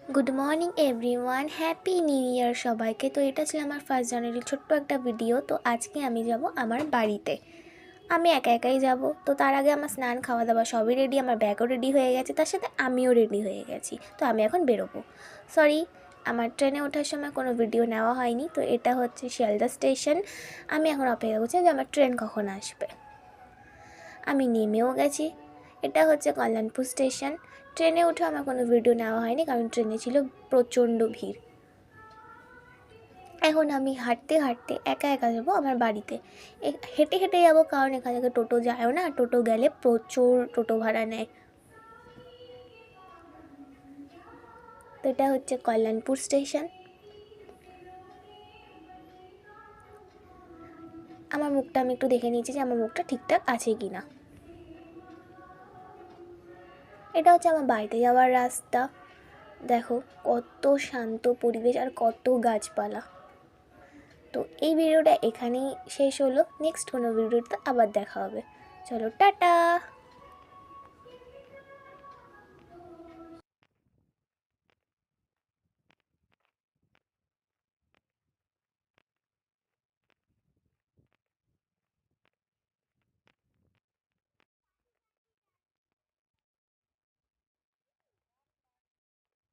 Good morning everyone, happy new year সবাইকে। তো এটা ছিল আমার 1 জানুয়ারির ছোট্ট একটা ভিডিও। তো আজকে আমি যাব আমার বাড়িতে। আমি একা একাই যাব। তো তার আগে আমার স্নান খাওয়া দাওয়া সবই রেডি, আমার ব্যাগও রেডি হয়ে গেছে, তার সাথে আমিও রেডি হয়ে গেছি। তো আমি এখন বেরোবো। সরি, আমার ট্রেনে ওঠার সময় কোনো ভিডিও নেওয়া হয়নি। তো এটা হচ্ছে শিয়ালদা স্টেশন। আমি এখন অপেক্ষা করছি যে আমার ট্রেন কখন আসবে। আমি নেমেও গেছি। এটা হচ্ছে কল্যাণপুর স্টেশন। ট্রেনে উঠে আমার কোনো ভিডিও নেওয়া হয়নি, কারণ ট্রেনে ছিল প্রচণ্ড ভিড়। এখন আমি হাঁটতে হাঁটতে একা একা যাবো আমার বাড়িতে। হেঁটে হেঁটে যাবো, কারণ এখান থেকে টোটো যায়ও না, টোটো গেলে প্রচুর টোটো ভাড়া নেয়। তো এটা হচ্ছে কল্যাণপুর স্টেশন। আমার মুখটা আমি একটু দেখে নিয়েছি যে আমার মুখটা ঠিকঠাক আছে কি না। এটা হচ্ছে আমার বাড়িতে যাওয়ার রাস্তা। দেখো কত শান্ত পরিবেশ আর কত গাছপালা। তো এই ভিডিওটা এখানেই শেষ হলো। নেক্সট কোনো ভিডিওতে আবার দেখা হবে। চলো, টাটা।